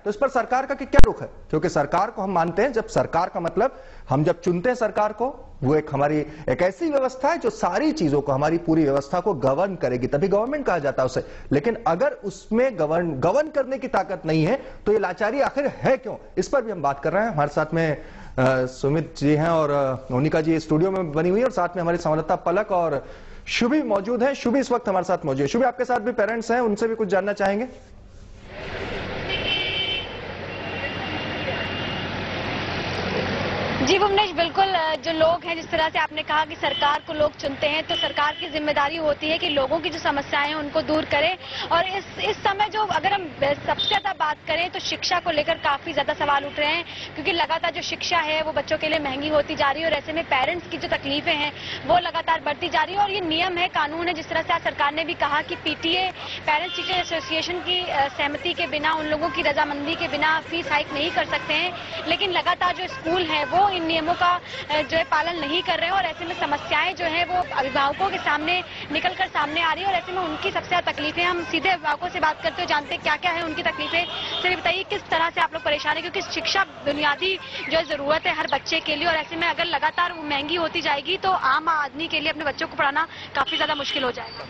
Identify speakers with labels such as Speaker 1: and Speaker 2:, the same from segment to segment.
Speaker 1: तो इस पर सरकार का क्या रुख है? क्योंकि सरकार को हम मानते हैं, जब सरकार का मतलब हम जब चुनते हैं सरकार को, वो एक ऐसी व्यवस्था है जो सारी चीजों को, हमारी पूरी व्यवस्था को गवर्न करेगी, तभी गवर्नमेंट कहा जाता है उसे। लेकिन अगर उसमें गवर्न करने की ताकत नहीं है तो ये लाचारी आखिर है क्यों? इस पर भी हम बात कर रहे हैं। हमारे साथ में सुमित जी हैं और मोनिका जी स्टूडियो में बनी हुई है, और साथ में हमारे संवाददाता पलक और शुभी मौजूद हैं। शुभी इस वक्त हमारे साथ मौजूद है। शुभी, आपके साथ भी पेरेंट्स हैं, उनसे भी कुछ जानना चाहेंगे?
Speaker 2: जी भुवनेश, बिल्कुल, जो लोग हैं, जिस तरह से आपने कहा कि सरकार को लोग चुनते हैं, तो सरकार की जिम्मेदारी होती है कि लोगों की जो समस्याएं हैं उनको दूर करें। और इस समय जो अगर हम सबसे ज्यादा बात करें तो शिक्षा को लेकर काफी ज्यादा सवाल उठ रहे हैं, क्योंकि लगातार जो शिक्षा है वो बच्चों के लिए महंगी होती जा रही है, और ऐसे में पेरेंट्स की जो तकलीफें हैं वो लगातार बढ़ती जा रही है। और ये नियम है, कानून है, जिस तरह से आज सरकार ने भी कहा कि पीटीए, पेरेंट्स टीचर एसोसिएशन की सहमति के बिना, उन लोगों की रजामंदी के बिना फीस हाइक नहीं कर सकते हैं। लेकिन लगातार जो स्कूल है वो इन नियमों का जो है पालन नहीं कर रहे हैं, और ऐसे में समस्याएं जो है वो अभिभावकों के सामने निकलकर सामने आ रही है। और ऐसे में उनकी सबसे ज्यादा तकलीफें, हम सीधे अभिभावकों से बात करते हुए जानते हैं क्या क्या है उनकी तकलीफें। सर बताइए, किस तरह से आप लोग परेशान है? क्योंकि शिक्षा बुनियादी जो जरूरत है हर बच्चे के लिए, और ऐसे में अगर लगातार महंगी होती जाएगी तो आम आदमी के लिए अपने बच्चों को पढ़ाना काफी ज्यादा मुश्किल हो जाएगा।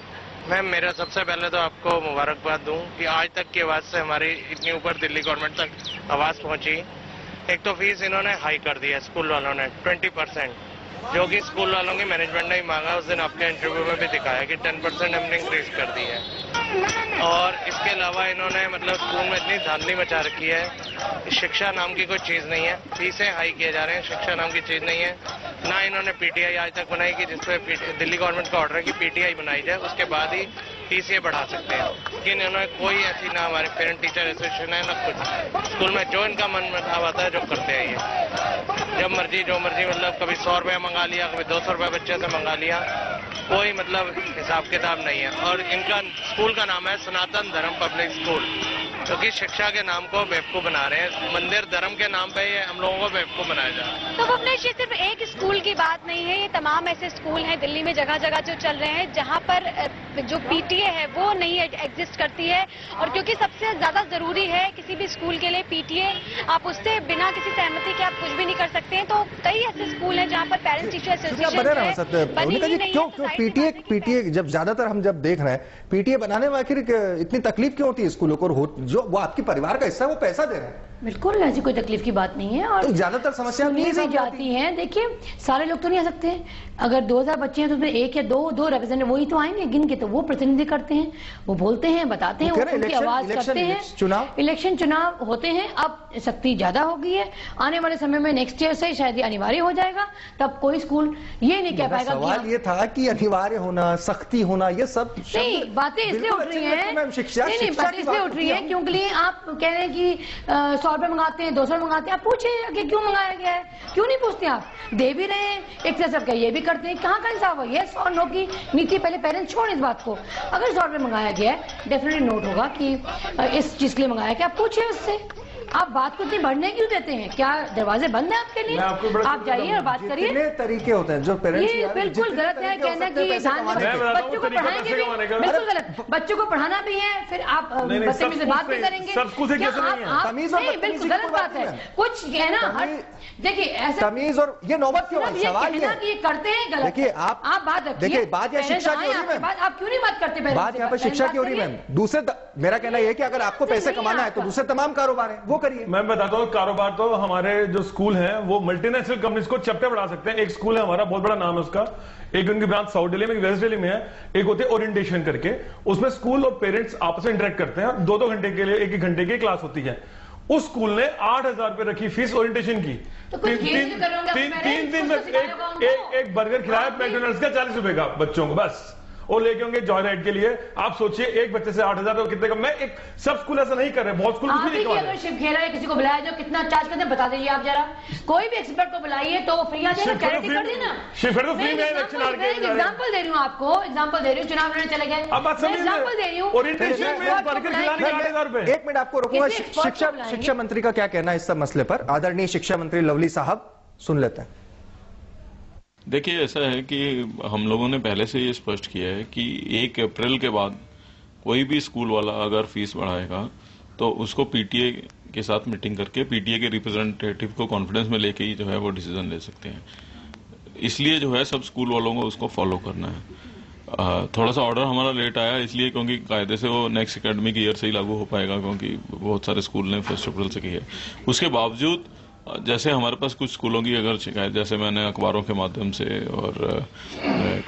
Speaker 3: मैम, मेरा सबसे पहले तो आपको मुबारकबाद दूं कि आज तक की आवाज से हमारी इतनी ऊपर दिल्ली गवर्नमेंट तक आवाज पहुंची। एक तो फीस इन्होंने हाई कर दिया स्कूल वालों ने 20%, जो कि स्कूल वालों की मैनेजमेंट ने ही मांगा। उस दिन आपके इंटरव्यू में भी दिखाया कि 10% हमने इंक्रीज कर दी है। और इसके अलावा इन्होंने मतलब स्कूल में इतनी धांधली मचा रखी है, शिक्षा नाम की कोई चीज नहीं है, फीसें हाई किए जा रहे हैं, शिक्षा नाम की चीज नहीं है। ना इन्होंने पीटीआई आज तक बनाई कि जिसपे दिल्ली गवर्नमेंट का ऑर्डर है कि पीटीआई बनाई जाए, उसके बाद ही टीसीए बढ़ा सकते हैं। लेकिन इन्होंने कोई ऐसी, ना हमारे पेरेंट टीचर एसोसिएशन है ना कुछ। स्कूल में जो इनका मन मुताब आता है जो करते हैं ये, जब मर्जी जो मर्जी, मतलब कभी 100 रुपया मंगा लिया, कभी 200 रुपया बच्चे से मंगा लिया, कोई मतलब हिसाब किताब नहीं है। और इनका स्कूल का नाम है सनातन धर्म पब्लिक स्कूल, क्योंकि शिक्षा के नाम को बेवकूफ बना रहे हैं। मंदिर धर्म के नाम पे ये हम लोगों को बेवकूफ बनाया जा रहा है।
Speaker 2: तो भुवनेश, ये सिर्फ एक स्कूल की बात नहीं है, ये तमाम ऐसे स्कूल हैं दिल्ली में जगह जगह जो चल रहे हैं जहां पर जो पीटीए है वो नहीं एग्जिस्ट करती है। और क्योंकि सबसे ज्यादा जरूरी है किसी भी स्कूल के लिए पीटीए, आप उससे बिना किसी सहमति के आप कुछ भी नहीं कर सकते हैं। तो कई ऐसे स्कूल हैं जहां पर पेरेंट्स टीचर एसोसिएशन
Speaker 1: क्यों पीटीए जब ज्यादातर हम जब देख रहे हैं पीटीए बनाने में आखिर इतनी तकलीफ क्यों होती है स्कूलों को? जो वो आपके परिवार का हिस्सा है वो पैसा दे रहे हैं,
Speaker 4: बिल्कुल ऐसी कोई तकलीफ की बात नहीं है। और
Speaker 1: तो ज्यादातर समस्या
Speaker 4: भी जाती हैं। देखिए, सारे लोग तो नहीं आ सकते हैं। अगर 2000 बच्चे हैं तो उसमें एक या दो रिप्रेजेंटेटिव वही तो आएंगे गिन के, तो वो प्रतिनिधि करते हैं, वो बोलते हैं, बताते हैं, उनकी आवाज करते हैं। इलेक्शन चुनाव होते हैं। अब सख्ती ज्यादा हो गई है, आने वाले समय में नेक्स्ट ईयर से शायद अनिवार्य हो जाएगा, तब कोई स्कूल ये नहीं कह पाएगा।
Speaker 1: सवाल ये था कि अनिवार्य होना, सख्ती होना, ये सब
Speaker 4: नहीं बातें इसलिए उठ रही है, नहीं बातें इसलिए उठ रही है क्योंकि आप कह रहे हैं कि 100 रुपए मंगाते हैं, 200 मंगाते हैं। आप पूछे कि क्यों मंगाया गया है, क्यों नहीं पूछते? आप दे भी रहे हैं, एक तरह से ये भी करते हैं। कहाँ का इंसाफ है? यस और नो की नीति पहले पेरेंट्स छोड़ इस बात को। अगर 100 रुपए मंगाया गया है, डेफिनेटली नोट होगा कि इस चीज के लिए मंगाया गया। आप पूछिए उससे। आप बात को इतनी बढ़ने क्यों देते हैं? क्या दरवाजे बंद है आपके लिए? आप जाइए और बात करिए।
Speaker 1: कितने तरीके होते हैं जो पेरेंट्स,
Speaker 4: ये बिल्कुल गलत है कहना कि बच्चों को पढ़ाएंगे भी, बिल्कुल गलत। बच्चों को पढ़ाना भी है, फिर आप बदतमीजी से बात भी करेंगे, नहीं बिल्कुल गलत बात है। कुछ है ना, देखिए ऐसा
Speaker 1: तमीज और ये नौबत क्यों है? सवाल
Speaker 4: ये करते हैं गलत।
Speaker 1: देखिए आप
Speaker 4: बात रखिए,
Speaker 1: देखिए बात यहाँ शिक्षा की हो रही है,
Speaker 4: आप क्यों नहीं बात करते?
Speaker 1: बात यहाँ पर शिक्षा की हो रही है मैम। दूसरे मेरा कहना यह है कि अगर आपको पैसे कमाना है तो दूसरे तमाम कारोबार है वो करिए।
Speaker 5: मैं बताता हूँ, कारोबार तो हमारे जो स्कूल हैं वो मल्टीनेशनल कंपनीज को चपटे बढ़ा सकते हैं। एक स्कूल है हमारा, बहुत बड़ा नाम है उसका, एक उनकी ब्रांच साउथ दिल्ली में, एक वेस्ट दिल्ली में है, एक होती है ओरिएंटेशन करके। उसमें स्कूल और पेरेंट्स आपस में इंटरेक्ट करते हैं, 2-2 घंटे के लिए 1-1 घंटे की क्लास होती है। उस स्कूल ने 8000 रुपए रखी फीस ओरिएंटेशन की।
Speaker 4: तो
Speaker 5: 3 दिन में एक बर्गर खिलाया मैकडॉनल्ड्स का 40 रुपए का बच्चों को, बस। और लेके होंगे जॉय राइड के लिए। आप सोचिए एक बच्चे से 8000 तो कितने का? मैं एक सब स्कूल ऐसा नहीं कर रहे, बहुत स्कूल कुछ भी नहीं कर रहे।
Speaker 4: शिव खेला है, किसी को बुलाया जो कितना चार्ज करते हैं बता दीजिए आप जरा। कोई भी एक्सपर्ट को बुलाइए तो फ्री आ जाएगा, चैरिटी कर देना।
Speaker 5: शिव तो फ्री में
Speaker 4: एग्जाम्पल दे रही हूँ आपको, एग्जाम्पल दे रही हूँ। चुनाव लड़ने चले गए,
Speaker 5: अब
Speaker 4: एग्जाम्पल दे रही हूँ।
Speaker 5: ओरिएंटेशन में बर्गर खिलाने के 8000 रुपए।
Speaker 1: एक मिनट आपको रोकूंगा। शिक्षा मंत्री का क्या कहना है इस सब मसले पर? आदरणीय शिक्षा मंत्री लवली साहब, सुन लेते हैं।
Speaker 6: देखिए, ऐसा है कि हम लोगों ने पहले से ये स्पष्ट किया है कि 1 अप्रैल के बाद कोई भी स्कूल वाला अगर फीस बढ़ाएगा तो उसको पीटीए के साथ मीटिंग करके पीटीए के रिप्रेजेंटेटिव को कॉन्फिडेंस में लेके ही जो है वो डिसीजन ले सकते हैं। इसलिए जो है सब स्कूल वालों को उसको फॉलो करना है। थोड़ा सा ऑर्डर हमारा लेट आया इसलिए क्योंकि कायदे से वो नेक्स्ट एकेडमिक ईयर से ही लागू हो पाएगा, क्योंकि बहुत सारे स्कूल ने 1 अप्रैल से की है। उसके बावजूद जैसे हमारे पास कुछ स्कूलों की अगर शिकायत, जैसे मैंने अखबारों के माध्यम से और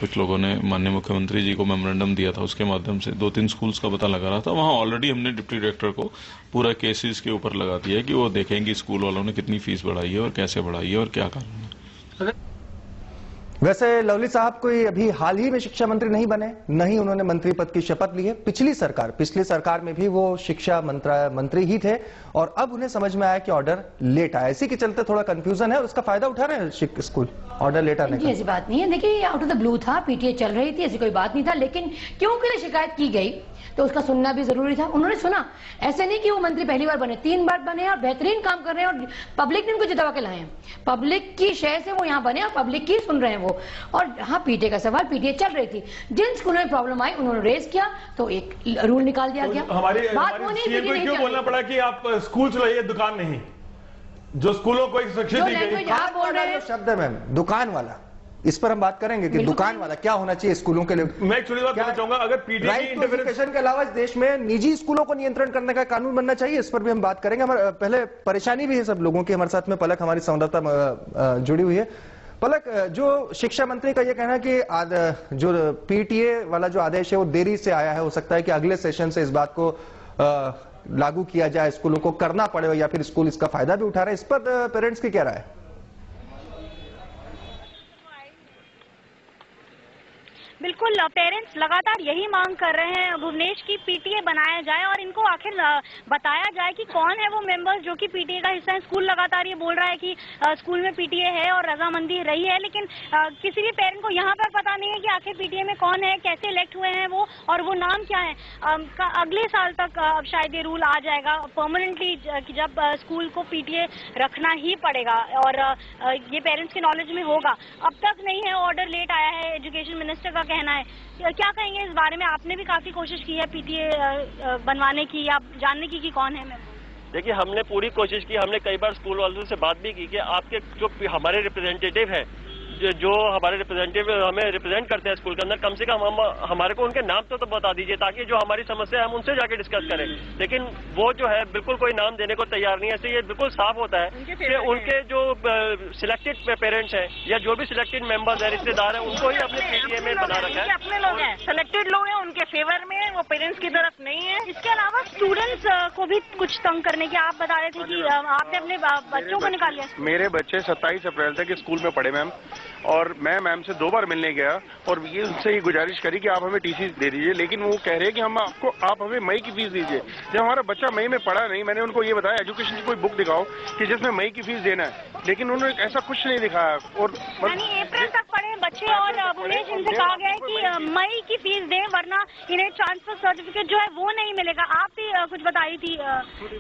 Speaker 6: कुछ लोगों ने माननीय मुख्यमंत्री जी को मेमोरेंडम दिया था, उसके माध्यम से 2-3 स्कूल्स का पता लगा रहा था। वहाँ ऑलरेडी हमने डिप्टी डायरेक्टर को पूरा केसेस के ऊपर लगा दिया है कि वो देखेंगे स्कूल वालों ने कितनी फीस बढ़ाई है और कैसे बढ़ाई है और क्या कारण है।
Speaker 1: वैसे लवली साहब कोई अभी हाल ही में शिक्षा मंत्री नहीं बने, नहीं उन्होंने मंत्री पद की शपथ ली है। पिछली सरकार में भी वो शिक्षा मंत्री ही थे और अब उन्हें समझ में आया कि ऑर्डर लेट आया, इसी के चलते थोड़ा कंफ्यूजन है और उसका फायदा उठा रहे हैं स्कूल ऑर्डर लेट आने का।
Speaker 4: ऐसी बात नहीं है, देखिए आउट ऑफ द ब्लू था, पीटीए चल रही थी, ऐसी कोई बात नहीं था, लेकिन क्यों के लिए शिकायत की गई तो उसका सुनना भी जरूरी था। उन्होंने सुना, ऐसे नहीं कि वो मंत्री पहली बार बने, 3 बार बने और बेहतरीन काम कर रहे हैं और पब्लिक ने उनको जितवा के लाए हैं। पब्लिक की शय से वो यहाँ बने और पब्लिक की सुन रहे हैं वो। और हाँ, पीटीए का सवाल, पीटीए चल रही थी, जिन स्कूलों में प्रॉब्लम आई उन्होंने रेज किया तो एक रूल निकाल दिया गया।
Speaker 5: हमारे क्यों बोलना पड़ा कि आप स्कूल चलाइए, दुकान नहीं? जो स्कूलों को एक शिक्षा दी गई,
Speaker 1: शब्द है मैम, दुकान वाला, इस पर हम बात करेंगे कि दुकान वाला क्या होना चाहिए स्कूलों के लिए।
Speaker 5: मैं एक छोटी बात कहना चाहूंगा, अगर पीटीए
Speaker 1: एजुकेशन के अलावा देश में निजी स्कूलों को नियंत्रण करने का कानून बनना चाहिए, इस पर भी हम बात करेंगे। हमारे पहले परेशानी भी है सब लोगों की। हमारे साथ में पलक हमारी संवाददाता जुड़ी हुई है। पलक, जो शिक्षा मंत्री का ये कहना है कि जो पीटीए वाला जो आदेश है वो देरी से आया है, हो सकता है कि अगले सेशन से इस बात को लागू किया जाए, स्कूलों को करना पड़े या फिर स्कूल इसका फायदा भी उठा रहे हैं, इस पर पेरेंट्स की क्या राय है?
Speaker 2: बिल्कुल, पेरेंट्स लगातार यही मांग कर रहे हैं भुवनेश की पीटीए बनाया जाए और इनको आखिर बताया जाए कि कौन है वो मेंबर्स जो कि पीटीए का हिस्सा है। स्कूल लगातार ये बोल रहा है कि स्कूल में पीटीए है और रजामंदी रही है, लेकिन किसी भी पेरेंट को यहाँ पर पता नहीं है कि आखिर पीटीए में कौन है, कैसे इलेक्ट हुए हैं वो और वो नाम क्या है। अगले साल तक अब शायद ये रूल आ जाएगा परमानेंटली कि जब स्कूल को पीटीए रखना ही पड़ेगा और ये पेरेंट्स के नॉलेज में होगा। अब तक नहीं है, ऑर्डर लेट आया है, एजुकेशन मिनिस्टर का कहना है। क्या कहेंगे इस बारे में? आपने भी काफी कोशिश की है पीटीए बनवाने की या जानने की कि कौन है?
Speaker 7: देखिए, हमने पूरी कोशिश की, हमने कई बार स्कूल वालों से बात भी की कि आपके जो हमारे रिप्रेजेंटेटिव हैं, जो हमारे रिप्रेजेंटेटिव हमें रिप्रेजेंट करते हैं स्कूल के अंदर, कम से कम हमारे को उनके नाम तो बता दीजिए ताकि जो हमारी समस्या है हम उनसे जाके डिस्कस करें। लेकिन वो जो है बिल्कुल कोई नाम देने को तैयार नहीं है। इससे ये बिल्कुल साफ होता है कि उनके जो सिलेक्टेड पेरेंट्स हैं या जो भी सिलेक्टेड मेंबर्स हैं, रिश्तेदार हैं, उनको ही अपने पीटीए में बना रखा है।
Speaker 8: अपने लोग हैं, सिलेक्टेड लोग हैं, उनके फेवर में, वो पेरेंट्स की तरफ नहीं है।
Speaker 2: इसके अलावा स्टूडेंट्स को भी कुछ तंग करने की आप बता रहे थे कि आपने अपने बच्चों को निकाल लिया।
Speaker 9: मेरे बच्चे 27 अप्रैल तक स्कूल में पढ़े मैम, और मैं मैम से 2 बार मिलने गया और ये उनसे ही गुजारिश करी कि आप हमें टीसी दे दीजिए, लेकिन वो कह रहे हैं कि आप हमें मई की फीस दीजिए। जब हमारा बच्चा मई में पढ़ा नहीं, मैंने उनको ये बताया एजुकेशन की कोई बुक दिखाओ कि जिसमें मई की फीस देना है, लेकिन उन्होंने ऐसा कुछ नहीं दिखाया। और
Speaker 2: यानी अप्रैल तक पढ़े बच्चे और भुवनेश, इनसे कहा गया है कि मई की फीस दें वरना इन्हें ट्रांसफर सर्टिफिकेट जो है वो नहीं मिलेगा। आप भी कुछ बताई थी।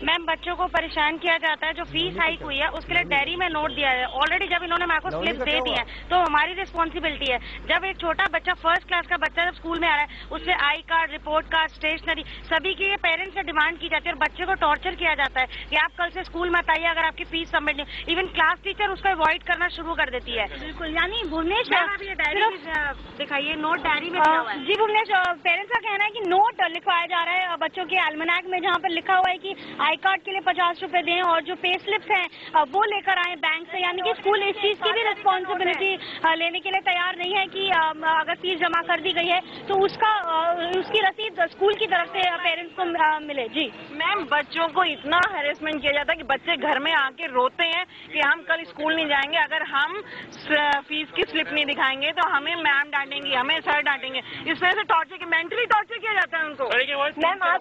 Speaker 8: मैम, बच्चों को परेशान किया जाता है, जो फीस हाइक हुई है उसके लिए डायरी में नोट दिया है ऑलरेडी। जब इन्होंने मेरे को स्लिप दे दी है तो हमारी रिस्पॉन्सिबिलिटी है। जब एक छोटा बच्चा, फर्स्ट क्लास का बच्चा जब स्कूल में आ रहा है, उससे I card, report card, stationery सभी की पेरेंट्स से डिमांड की जाती है और बच्चे को टॉर्चर किया जाता है कि आप कल से स्कूल मत आइए अगर आपकी फीस सबमिट नहीं। इवन क्लास टीचर उसको अवॉइड करना शुरू कर देती है।
Speaker 2: बिल्कुल, यानी भुवनेश
Speaker 8: दिखाइए, नोट डायरी में लिखा हुआ है।
Speaker 2: जी भुवनेश, पेरेंट्स का कहना है कि नोट लिखवाया जा रहा है बच्चों के एल्मनाक में, जहाँ पर लिखा हुआ है कि आई कार्ड के लिए 50 रुपए दें और जो पे स्लिप्स हैं वो लेकर आए बैंक से। यानी कि स्कूल इस चीज की भी रिस्पॉन्सिबिलिटी लेने के लिए तैयार नहीं है कि अगर फीस जमा कर दी गई है तो उसकी रसीद स्कूल की तरफ से पेरेंट्स को मिले। जी
Speaker 8: मैम, बच्चों को इतना हैरेसमेंट किया जाता है कि बच्चे घर में आके रोते हैं कि हम कल स्कूल नहीं जाएंगे, अगर हम फीस की स्लिप नहीं दिखाएंगे तो हमें मैम डांटेंगी, हमें सर डांटेंगे। इस वजह से टॉर्चर, मेंटली टॉर्चर किया जाता है उनको।
Speaker 10: मैम, आज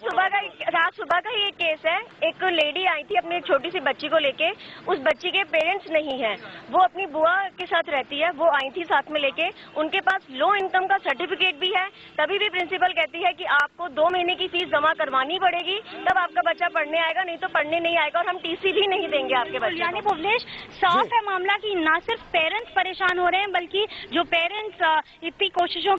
Speaker 10: सुबह का ये केस है। एक लेडी आई थी अपनी छोटी सी बच्ची को लेके, उस बच्ची के पेरेंट्स नहीं है, वो अपनी बुआ के साथ रहती है, वो आई थी साथ में लेके, उनके पास लो इनकम का सर्टिफिकेट भी है। तभी भी प्रिंसिपल कहती है कि आपको 2 महीने की फीस जमा करवानी पड़ेगी, तब आपका बच्चा पढ़ने आएगा, नहीं तो पढ़ने नहीं आएगा और हम टीसी भी नहीं देंगे आपके बच्चे।
Speaker 2: यानी भुवनेश, साफ है मामला कि न सिर्फ पेरेंट्स परेशान हो रहे हैं बल्कि जो पेरेंट्स इतनी कोशिशों